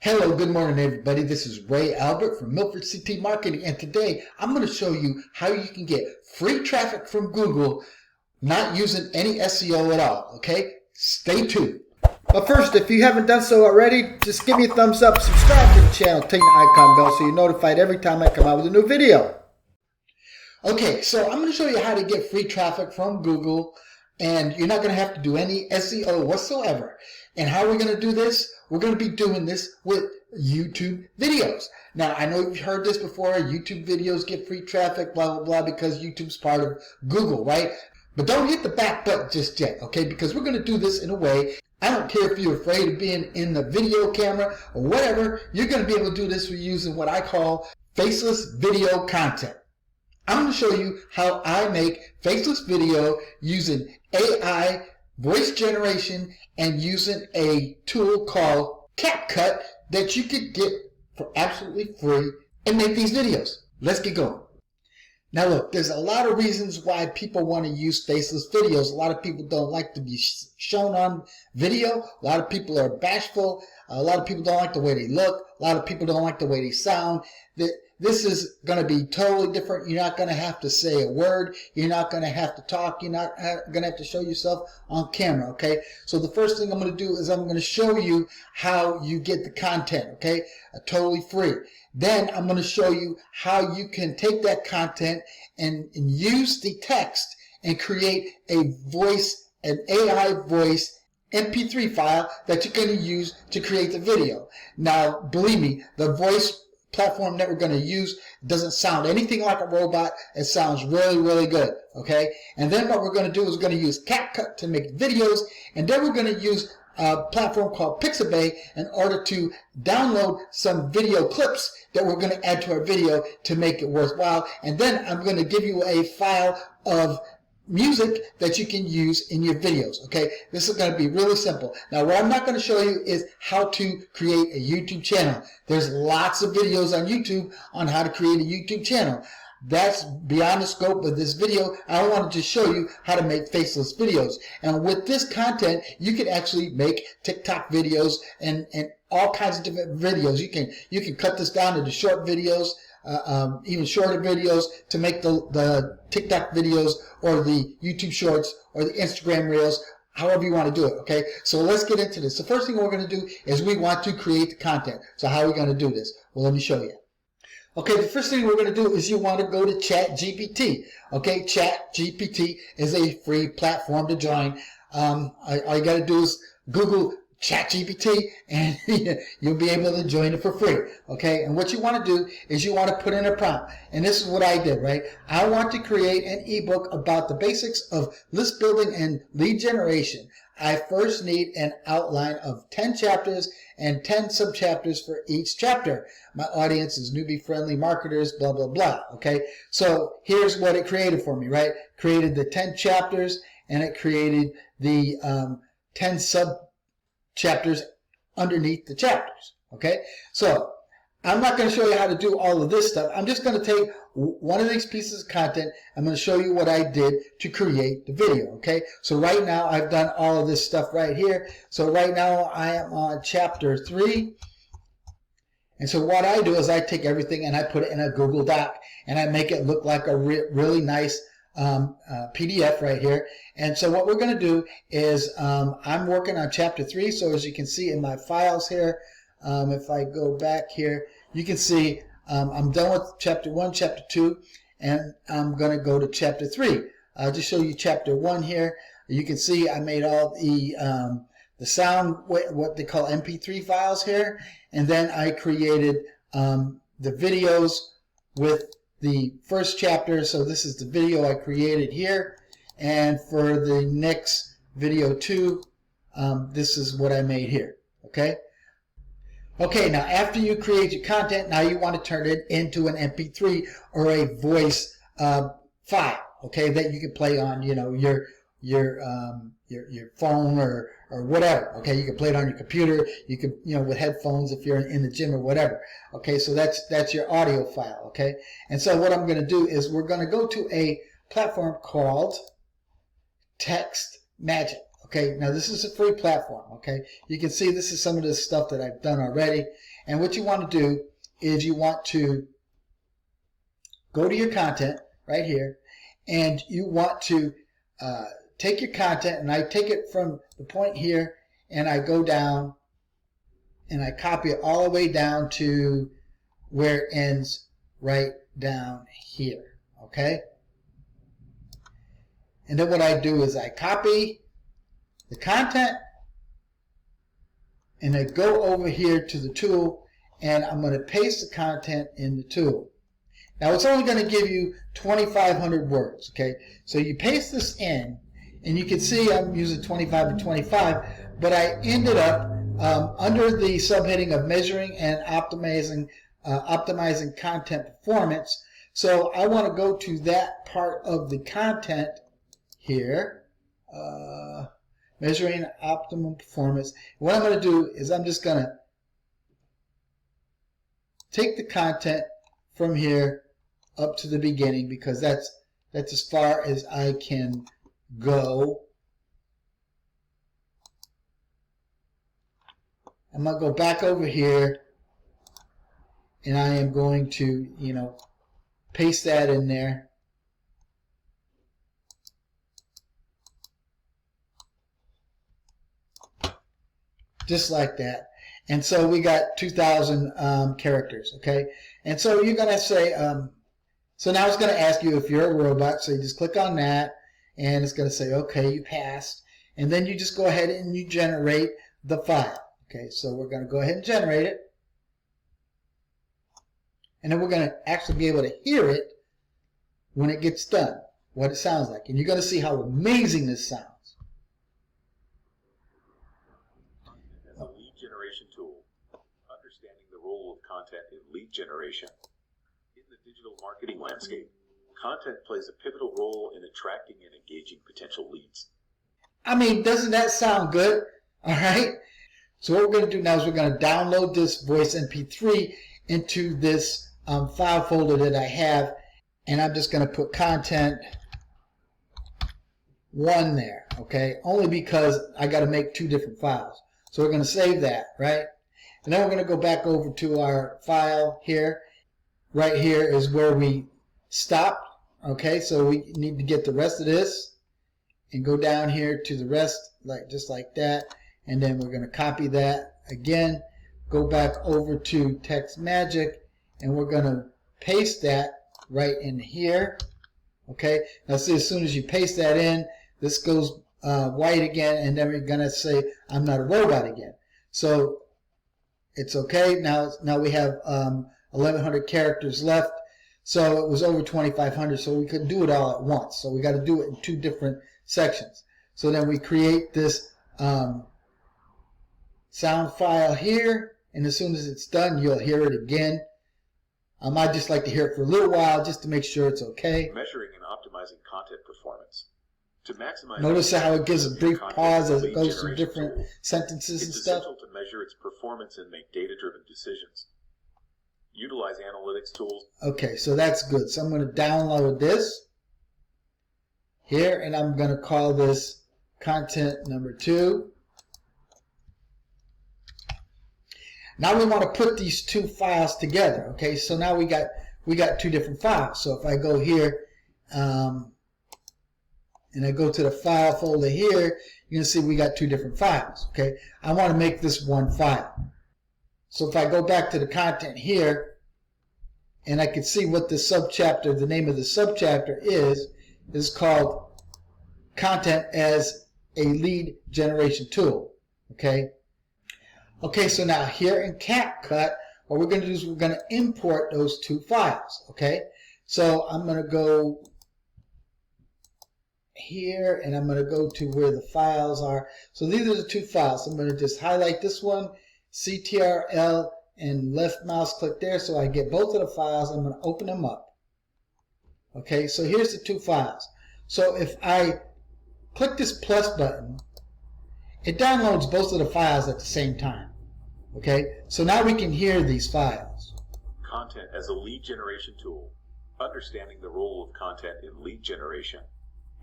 Hello, good morning everybody. This is Ray Albert from Milford CT Marketing, and today I'm going to show you how you can get free traffic from Google not using any SEO at all, okay? Stay tuned. But first, if you haven't done so already, just give me a thumbs up, subscribe to the channel, take the icon bell so you're notified every time I come out with a new video. Okay, so I'm going to show you how to get free traffic from Google, and you're not going to have to do any SEO whatsoever. And how are we going to do this? We're going to be doing this with YouTube videos. Now, I know you've heard this before. YouTube videos get free traffic, blah, blah, blah, because YouTube's part of Google, right? But don't hit the back button just yet, okay? Because we're going to do this in a way, I don't care if you're afraid of being in the video camera or whatever, you're going to be able to do this with using what I call faceless video content. I'm going to show you how I make faceless video using AI voice generation and using a tool called CapCut that you could get for absolutely free and make these videos. Let's get going. Now look, there's a lot of reasons why people want to use faceless videos. A lot of people don't like to be shown on video. A lot of people are bashful. A lot of people don't like the way they look. A lot of people don't like the way they sound. This is going to be totally different. You're not going to have to say a word. You're not going to have to talk. You're not going to have to show yourself on camera, okay? So the first thing I'm going to do is I'm going to show you how you get the content, okay? Totally free. Then I'm going to show you how you can take that content and use the text and create a voice, an AI voice MP3 file that you're going to use to create the video. Now, believe me, the voice platform that we're going to use doesn't sound anything like a robot. It sounds really, really good, okay? And then what we're going to do is we're going to use CapCut to make videos, and then we're going to use a platform called Pixabay in order to download some video clips that we're going to add to our video to make it worthwhile. And then I'm going to give you a file of music that you can use in your videos, okay? This is going to be really simple. Now, what I'm not going to show you is how to create a YouTube channel. There's lots of videos on YouTube on how to create a YouTube channel. That's beyond the scope of this video. I want to just show you how to make faceless videos. And with this content, you can actually make TikTok videos and all kinds of different videos. You can cut this down into short videos, even shorter videos to make the TikTok videos or the YouTube shorts or the Instagram reels, however you want to do it, okay? So let's get into this. The first thing we're going to do is we want to create the content. So how are we going to do this? Well, let me show you. Okay, the first thing we're going to do is you want to go to ChatGPT. Okay, ChatGPT is a free platform to join. All you got to do is Google ChatGPT and you'll be able to join it for free. Okay, and what you want to do is you want to put in a prompt. And this is what I did, right? I want to create an ebook about the basics of list building and lead generation. I first need an outline of 10 chapters and 10 sub-chapters for each chapter. My audience is newbie-friendly marketers, blah, blah, blah, okay? So here's what it created for me, right? Created the 10 chapters, and it created the 10 sub-chapters underneath the chapters, okay? So I'm not going to show you how to do all of this stuff. I'm just going to take one of these pieces of content. I'm going to show you what I did to create the video, okay? So right now I've done all of this stuff right here. So right now I am on chapter 3. And so what I do is I take everything and I put it in a Google Doc and I make it look like a really nice PDF right here. And so what we're going to do is I'm working on chapter 3. So as you can see in my files here, if I go back here, you can see I'm done with chapter 1, chapter 2, and I'm going to go to chapter 3. I'll just show you chapter 1 here. You can see I made all the sound, what they call MP3 files here, and then I created the videos with the first chapter. So this is the video I created here, and for the next video 2, this is what I made here, okay? Okay, now after you create your content, now you want to turn it into an MP3 or a voice file, okay, that you can play on, you know, your phone or whatever. Okay, you can play it on your computer. You can, you know, with headphones if you're in the gym or whatever. Okay, so that's your audio file. Okay, and so what I'm going to do is we're going to go to a platform called Text Magic. Okay, now this is a free platform. Okay, you can see this is some of the stuff that I've done already. And what you want to do is you want to go to your content right here, and you want to take your content, and I take it from the point here, and I go down, and I copy it all the way down to where it ends right down here. Okay? And then what I do is I copy the content, and I go over here to the tool, and I'm going to paste the content in the tool. Now it's only going to give you 2,500 words, okay? So you paste this in, and you can see I'm using 25 to 25, but I ended up under the subheading of measuring and optimizing content performance. So I want to go to that part of the content here, measuring optimum performance. What I'm going to do is I'm just going to take the content from here up to the beginning, because that's as far as I can go. I'm going to go back over here, and I am going to, paste that in there. Just like that. And so we got 2,000 characters, okay? And so you're going to say, so now it's going to ask you if you're a robot, so you just click on that, and it's going to say, okay, you passed. And then you just go ahead and you generate the file. Okay, so we're going to go ahead and generate it. And then we're going to actually be able to hear it when it gets done, what it sounds like. And you're going to see how amazing this sounds. As a lead generation tool, understanding the role of content in lead generation. In the digital marketing landscape, content plays a pivotal role in attracting and engaging potential leads. I mean, doesn't that sound good? All right. So what we're going to do now is we're going to download this voice MP3 into this file folder that I have, and I'm just going to put content 1 there, okay? Only because I got to make 2 different files. So we're going to save that, right? And then we're going to go back over to our file here. Right here is where we stopped, okay? So we need to get the rest of this and go down here to the rest, just like that. And then we're going to copy that again, go back over to Text Magic, and we're going to paste that right in here. Okay, now see, as soon as you paste that in, this goes white again, and then we're going to say, I'm not a robot again. So it's okay. Now we have 1,100 characters left. So it was over 2,500, so we couldn't do it all at once. So we got to do it in 2 different sections. So then we create this sound file here, and as soon as it's done, you'll hear it again. I might just like to hear it for a little while just to make sure it's okay. Measuring and optimizing content performance. To maximize, notice how it gives a brief pause as it goes through different sentences and stuff. It's essential to measure its performance and make data-driven decisions. Utilize analytics tools. Okay, so that's good. So I'm going to download this here, and I'm going to call this content number 2. Now we want to put these 2 files together. Okay, so now we got 2 different files. So if I go here and I go to the file folder here, you can see we got 2 different files. Okay, I want to make this one file. So if I go back to the content here, and I can see what the subchapter, the name of the subchapter is called Content as a Lead Generation Tool. Okay. Okay, so now here in CapCut, what we're going to do is we're going to import those 2 files, okay? So I'm going to go here, and I'm going to go to where the files are. So these are the 2 files. I'm going to just highlight this one, CTRL, and left mouse click there so I get both of the files. I'm going to open them up. Okay, so here's the 2 files. So if I click this plus button, it downloads both of the files at the same time. Okay, so now we can hear these files. Content as a lead generation tool. Understanding the role of content in lead generation.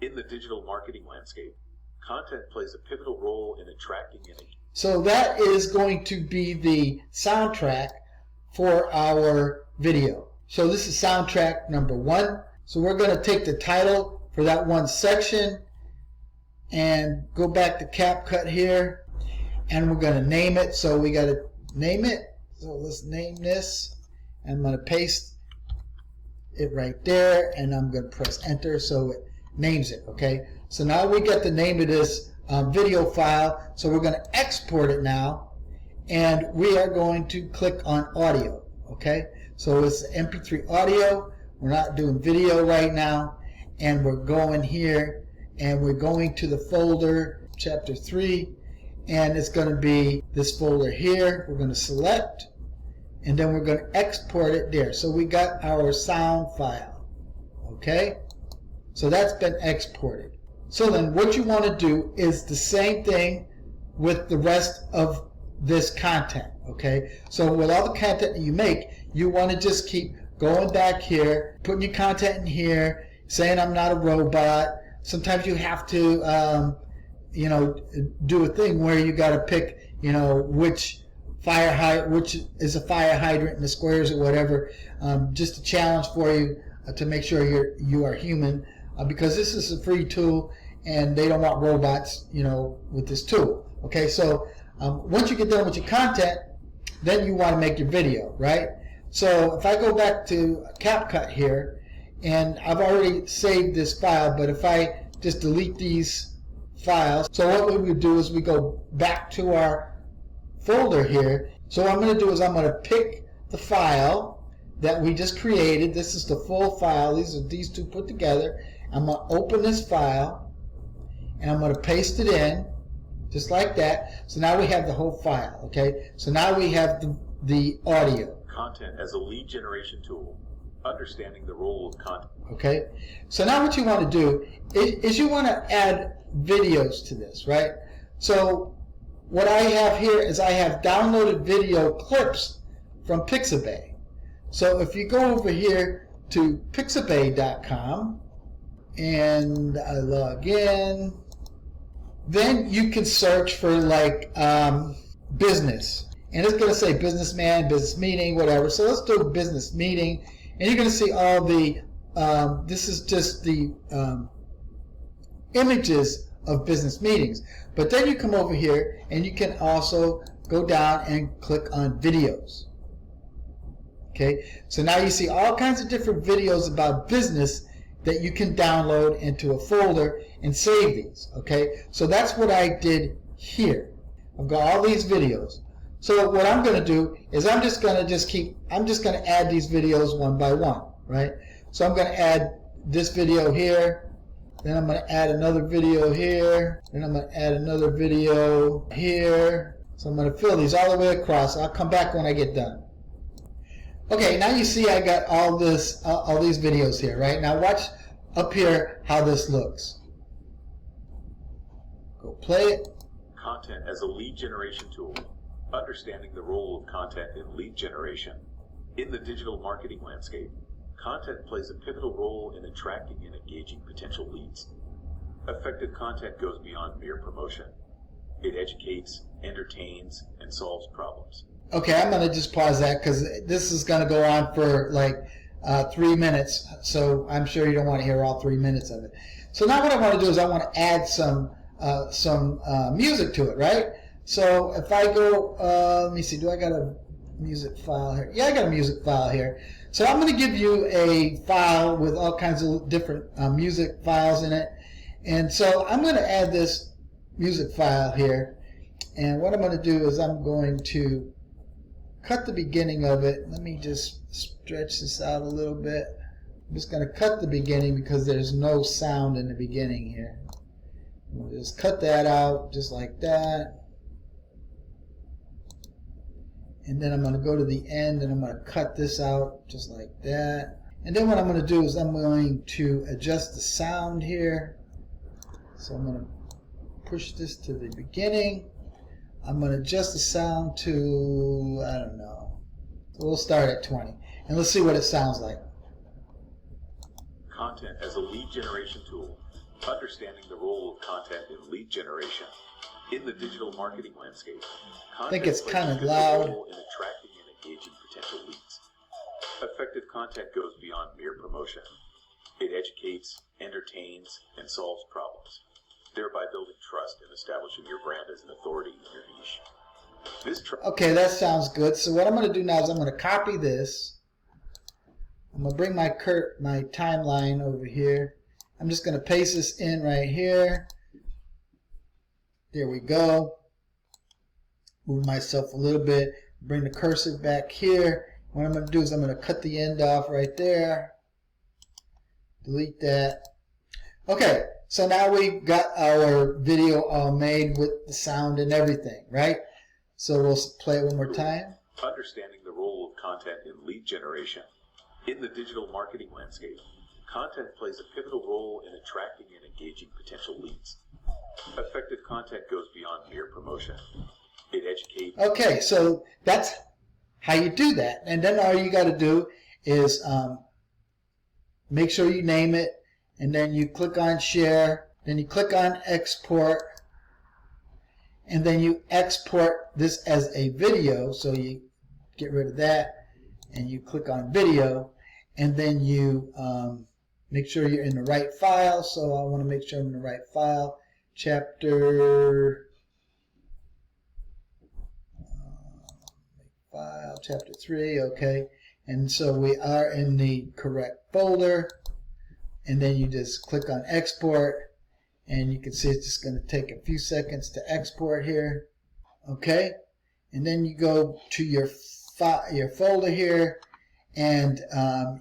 In the digital marketing landscape, Content plays a pivotal role in attracting and So that is going to be the soundtrack for our video. So this is soundtrack number 1. So we're going to take the title for that one section and go back to CapCut here, and we're going to name it. So we got to name it. So let's name this. I'm going to paste it right there, and I'm going to press enter so it names it. Okay. So now we got the name of this video file. So we're going to export it now, and we are going to click on audio. Okay. So it's MP3 audio. We're not doing video right now, and we're going here, and we're going to the folder chapter 3, and it's going to be this folder here. We're going to select, and then we're going to export it there. So we got our sound file. Okay, so that's been exported. So then what you want to do is the same thing with the rest of this content. Okay, so with all the content that you make, you want to just keep going back here, putting your content in here, saying I'm not a robot. Sometimes you have to, do a thing where you got to pick, which which is a fire hydrant in the squares or whatever. Just a challenge for you to make sure you are human, because this is a free tool, and they don't want robots, with this tool. Okay, so once you get done with your content, then you want to make your video, right? So if I go back to CapCut here, and I've already saved this file, but if I just delete these files, so what we would do is we go back to our folder here. So what I'm going to do is I'm going to pick the file that we just created. This is the full file. These are these two put together. I'm going to open this file, and I'm going to paste it in, just like that. So now we have the whole file. Okay, so now we have the audio. Content as a lead generation tool. Understanding the role of content. Okay, so now what you want to do is you want to add videos to this, right? So what I have here is I have downloaded video clips from Pixabay. So if you go over here to pixabay.com and I log in, then you can search for like business. And it's going to say businessman, business meeting, whatever. So let's do a business meeting. And you're going to see all the, this is just the images of business meetings. But then you come over here and you can also go down and click on videos. Okay, so now you see all kinds of different videos about business that you can download into a folder and save these. Okay, so that's what I did here. I've got all these videos. So what I'm going to do is I'm just going to add these videos one by one, right? So I'm going to add this video here, then I'm going to add another video here, then I'm going to add another video here. So I'm going to fill these all the way across. I'll come back when I get done. Okay, now you see I got all these videos here, right? Now watch up here how this looks. Go play it. Content as a lead generation tool. Understanding the role of content in lead generation. In the digital marketing landscape, content plays a pivotal role in attracting and engaging potential leads. Effective content goes beyond mere promotion. It educates, entertains, and solves problems. Okay, I'm going to just pause that because this is going to go on for like 3 minutes, so I'm sure you don't want to hear all 3 minutes of it. So now what I want to do is I want to add some music to it, right? So if I go, let me see, do I got a music file here? Yeah, I got a music file here. So I'm going to give you a file with all kinds of different music files in it. And so I'm going to add this music file here. And what I'm going to do is I'm going to cut the beginning of it. Let me just stretch this out a little bit. I'm just going to cut the beginning because there's no sound in the beginning here. We'll just cut that out just like that. And then I'm going to go to the end and I'm going to cut this out just like that. And then what I'm going to do is I'm going to adjust the sound here. So I'm going to push this to the beginning. I'm going to adjust the sound to, I don't know. So we'll start at 20. And let's see what it sounds like. Content as a lead generation tool. Understanding the role of content in lead generation. In the digital marketing landscape, I think it's kind of plays a loud. role in attracting and engaging potential leads. Effective content goes beyond mere promotion. It educates, entertains, and solves problems, thereby building trust and establishing your brand as an authority in your niche. Okay, that sounds good. So what I'm going to do now is I'm going to copy this. I'm going to bring my timeline over here. I'm just going to paste this in right here. There we go. Move myself a little bit. Bring the cursor back here. What I'm going to do is I'm going to cut the end off right there. Delete that. Okay, so now we've got our video all made with the sound and everything, right? So we'll play it one more time. Understanding the role of content in lead generation. In the digital marketing landscape, content plays a pivotal role in attracting and engaging potential leads. Effective content goes beyond mere promotion. It educates. Okay, so that's how you do that. And then all you got to do is make sure you name it, and then you click on share, then you click on export, and then you export this as a video. So you get rid of that, and you click on video, and then you make sure you're in the right file. So I want to make sure I'm in the right file. Chapter file, chapter 3, okay. And so we are in the correct folder. And then you just click on export, and you can see it's just going to take a few seconds to export here, okay. And then you go to your folder here, and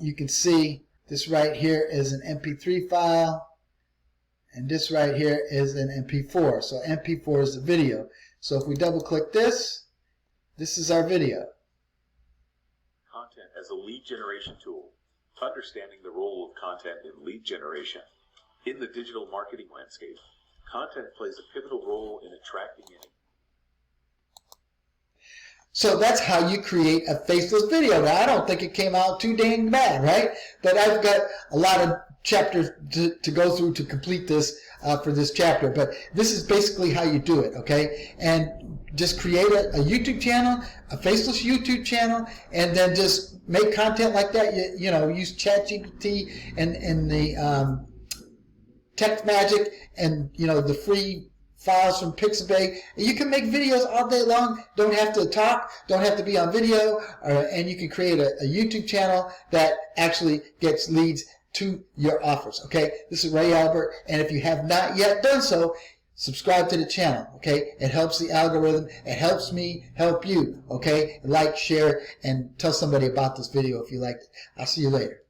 you can see this right here is an MP3 file, and this right here is an MP4. So MP4 is the video. So if we double click this, this is our video. Content as a lead generation tool. Understanding the role of content in lead generation. In the digital marketing landscape, content plays a pivotal role in attracting and... So that's how you create a faceless video. Now, I don't think it came out too dang bad, right? But I've got a lot of chapters to go through to complete this for this chapter. But this is basically how you do it, okay? And just create a YouTube channel, a faceless YouTube channel, and then just make content like that. You know, use ChatGPT and the Text Magic and, you know, the free files from Pixabay. You can make videos all day long. Don't have to talk. Don't have to be on video. And you can create a YouTube channel that actually gets leads to your offers. Okay, this is Ray Albert, and if you have not yet done so, subscribe to the channel. Okay, it helps the algorithm. It helps me help you. Okay, like, share, and tell somebody about this video if you liked it. I'll see you later.